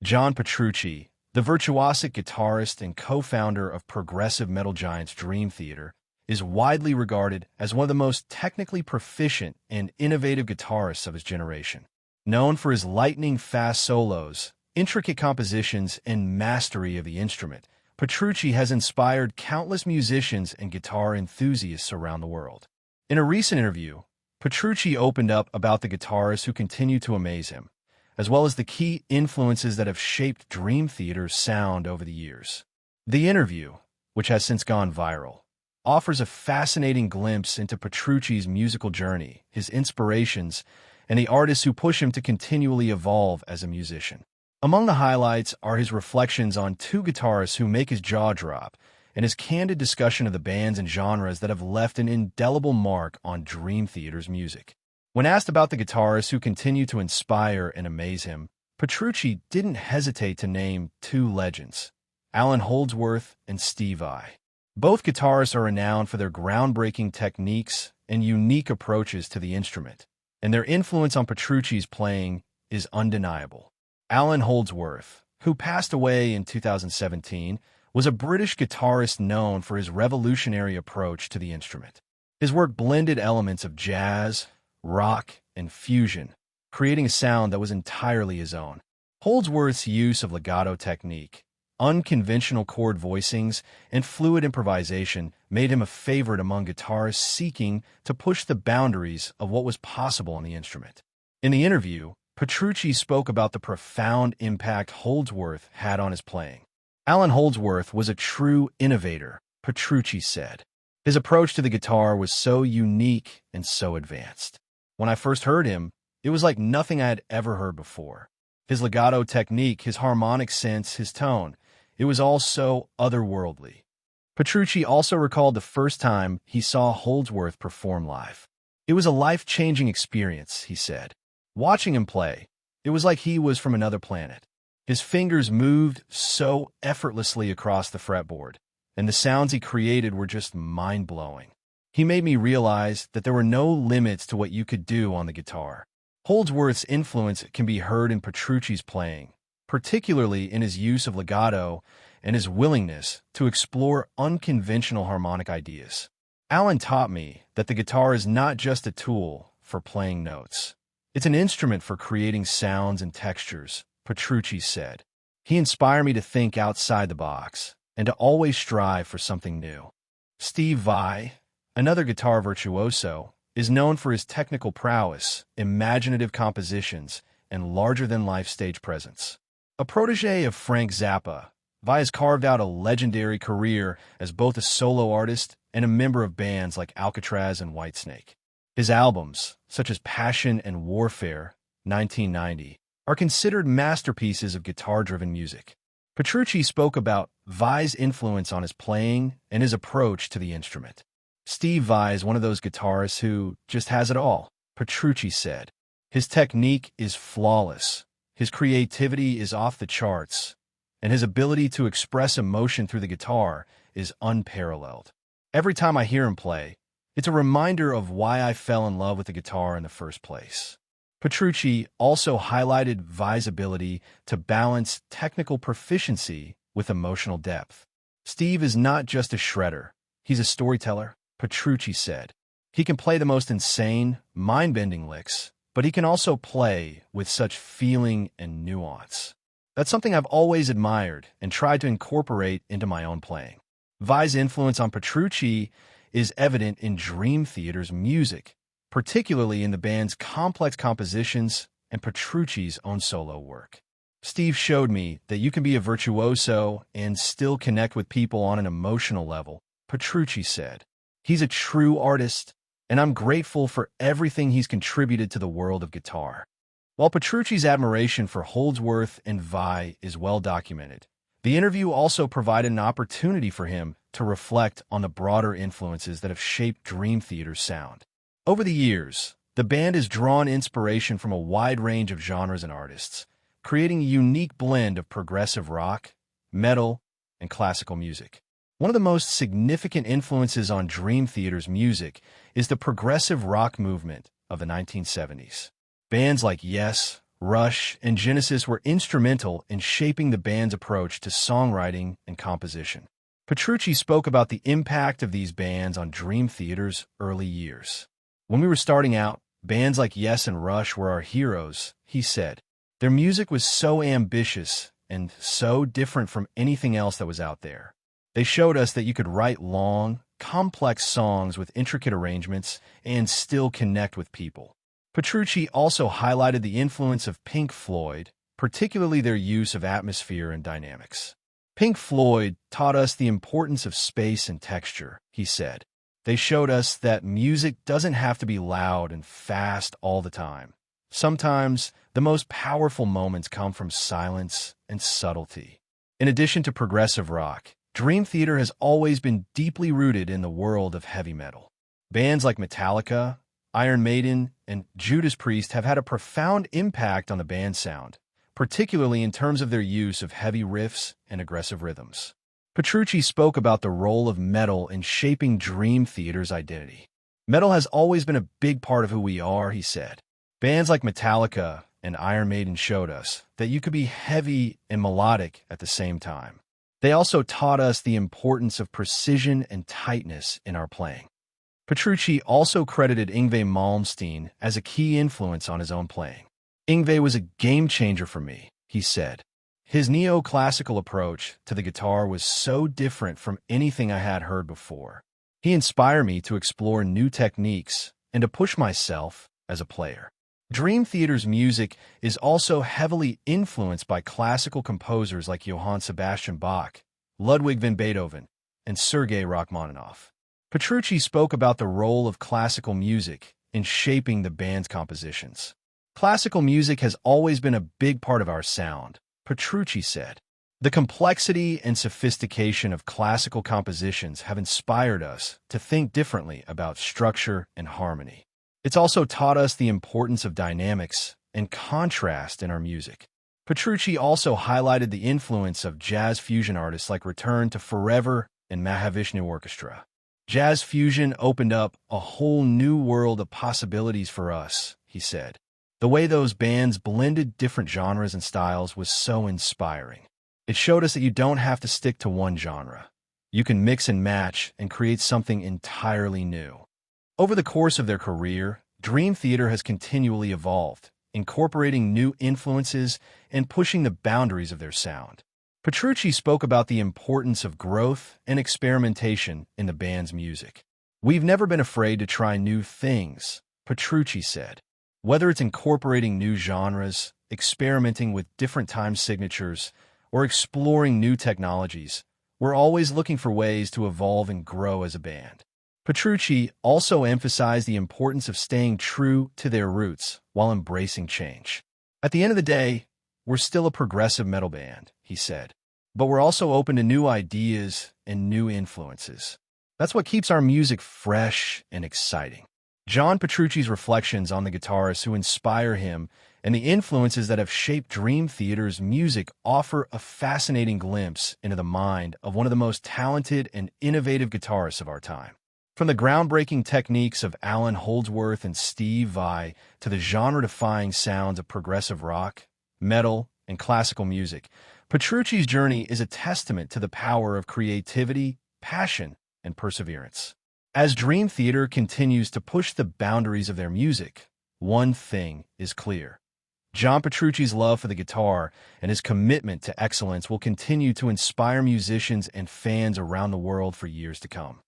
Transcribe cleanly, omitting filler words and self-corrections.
John Petrucci, the virtuosic guitarist and co-founder of progressive metal giants Dream Theater, is widely regarded as one of the most technically proficient and innovative guitarists of his generation. Known for his lightning-fast solos, intricate compositions, and mastery of the instrument, Petrucci has inspired countless musicians and guitar enthusiasts around the world. In a recent interview, Petrucci opened up about the guitarists who continue to amaze him, as well as the key influences that have shaped Dream Theater's sound over the years. The interview, which has since gone viral, offers a fascinating glimpse into Petrucci's musical journey, his inspirations, and the artists who push him to continually evolve as a musician. Among the highlights are his reflections on two guitarists who make his jaw drop, and his candid discussion of the bands and genres that have left an indelible mark on Dream Theater's music. When asked about the guitarists who continue to inspire and amaze him, Petrucci didn't hesitate to name two legends, Allan Holdsworth and Steve Vai. Both guitarists are renowned for their groundbreaking techniques and unique approaches to the instrument, and their influence on Petrucci's playing is undeniable. Allan Holdsworth, who passed away in 2017, was a British guitarist known for his revolutionary approach to the instrument. His work blended elements of jazz, rock, and fusion, creating a sound that was entirely his own. Holdsworth's use of legato technique, unconventional chord voicings, and fluid improvisation made him a favorite among guitarists seeking to push the boundaries of what was possible on the instrument. In the interview, Petrucci spoke about the profound impact Holdsworth had on his playing. Allan Holdsworth was a true innovator, Petrucci said. His approach to the guitar was so unique and so advanced. When I first heard him, it was like nothing I had ever heard before. His legato technique, his harmonic sense, his tone, it was all so otherworldly. Petrucci also recalled the first time he saw Holdsworth perform live. It was a life-changing experience, he said. Watching him play, it was like he was from another planet. His fingers moved so effortlessly across the fretboard, and the sounds he created were just mind-blowing. He made me realize that there were no limits to what you could do on the guitar. Holdsworth's influence can be heard in Petrucci's playing, particularly in his use of legato and his willingness to explore unconventional harmonic ideas. Allan taught me that the guitar is not just a tool for playing notes. It's an instrument for creating sounds and textures, Petrucci said. He inspired me to think outside the box and to always strive for something new. Steve Vai, another guitar virtuoso, is known for his technical prowess, imaginative compositions, and larger-than-life stage presence. A protege of Frank Zappa, Vai has carved out a legendary career as both a solo artist and a member of bands like Alcatraz and Whitesnake. His albums, such as Passion and Warfare, 1990, are considered masterpieces of guitar-driven music. Petrucci spoke about Vai's influence on his playing and his approach to the instrument. Steve Vai is one of those guitarists who just has it all, Petrucci said. His technique is flawless, his creativity is off the charts, and his ability to express emotion through the guitar is unparalleled. Every time I hear him play, it's a reminder of why I fell in love with the guitar in the first place. Petrucci also highlighted Vai's ability to balance technical proficiency with emotional depth. Steve is not just a shredder, he's a storyteller, Petrucci said. He can play the most insane, mind-bending licks, but he can also play with such feeling and nuance. That's something I've always admired and tried to incorporate into my own playing. Vai's influence on Petrucci is evident in Dream Theater's music, particularly in the band's complex compositions and Petrucci's own solo work. Steve showed me that you can be a virtuoso and still connect with people on an emotional level, Petrucci said. He's a true artist, and I'm grateful for everything he's contributed to the world of guitar. While Petrucci's admiration for Holdsworth and Vai is well documented, the interview also provided an opportunity for him to reflect on the broader influences that have shaped Dream Theater's sound. Over the years, the band has drawn inspiration from a wide range of genres and artists, creating a unique blend of progressive rock, metal, and classical music. One of the most significant influences on Dream Theater's music is the progressive rock movement of the 1970s. Bands like Yes, Rush, and Genesis were instrumental in shaping the band's approach to songwriting and composition. Petrucci spoke about the impact of these bands on Dream Theater's early years. When we were starting out, bands like Yes and Rush were our heroes, he said. Their music was so ambitious and so different from anything else that was out there. They showed us that you could write long, complex songs with intricate arrangements and still connect with people. Petrucci also highlighted the influence of Pink Floyd, particularly their use of atmosphere and dynamics. Pink Floyd taught us the importance of space and texture, he said. They showed us that music doesn't have to be loud and fast all the time. Sometimes, the most powerful moments come from silence and subtlety. In addition to progressive rock, Dream Theater has always been deeply rooted in the world of heavy metal. Bands like Metallica, Iron Maiden, and Judas Priest have had a profound impact on the band's sound, particularly in terms of their use of heavy riffs and aggressive rhythms. Petrucci spoke about the role of metal in shaping Dream Theater's identity. Metal has always been a big part of who we are, he said. Bands like Metallica and Iron Maiden showed us that you could be heavy and melodic at the same time. They also taught us the importance of precision and tightness in our playing. Petrucci also credited Yngwie Malmsteen as a key influence on his own playing. Yngwie was a game-changer for me, he said. His neoclassical approach to the guitar was so different from anything I had heard before. He inspired me to explore new techniques and to push myself as a player. Dream Theater's music is also heavily influenced by classical composers like Johann Sebastian Bach, Ludwig van Beethoven, and Sergei Rachmaninoff. Petrucci spoke about the role of classical music in shaping the band's compositions. Classical music has always been a big part of our sound, Petrucci said. The complexity and sophistication of classical compositions have inspired us to think differently about structure and harmony. It's also taught us the importance of dynamics and contrast in our music. Petrucci also highlighted the influence of jazz fusion artists like Return to Forever and Mahavishnu Orchestra. Jazz fusion opened up a whole new world of possibilities for us, he said. The way those bands blended different genres and styles was so inspiring. It showed us that you don't have to stick to one genre. You can mix and match and create something entirely new. Over the course of their career, Dream Theater has continually evolved, incorporating new influences and pushing the boundaries of their sound. Petrucci spoke about the importance of growth and experimentation in the band's music. We've never been afraid to try new things, Petrucci said. Whether it's incorporating new genres, experimenting with different time signatures, or exploring new technologies, we're always looking for ways to evolve and grow as a band. Petrucci also emphasized the importance of staying true to their roots while embracing change. At the end of the day, we're still a progressive metal band, he said, but we're also open to new ideas and new influences. That's what keeps our music fresh and exciting. John Petrucci's reflections on the guitarists who inspire him and the influences that have shaped Dream Theater's music offer a fascinating glimpse into the mind of one of the most talented and innovative guitarists of our time. From the groundbreaking techniques of Allan Holdsworth and Steve Vai to the genre-defying sounds of progressive rock, metal, and classical music, Petrucci's journey is a testament to the power of creativity, passion, and perseverance. As Dream Theater continues to push the boundaries of their music, one thing is clear. John Petrucci's love for the guitar and his commitment to excellence will continue to inspire musicians and fans around the world for years to come.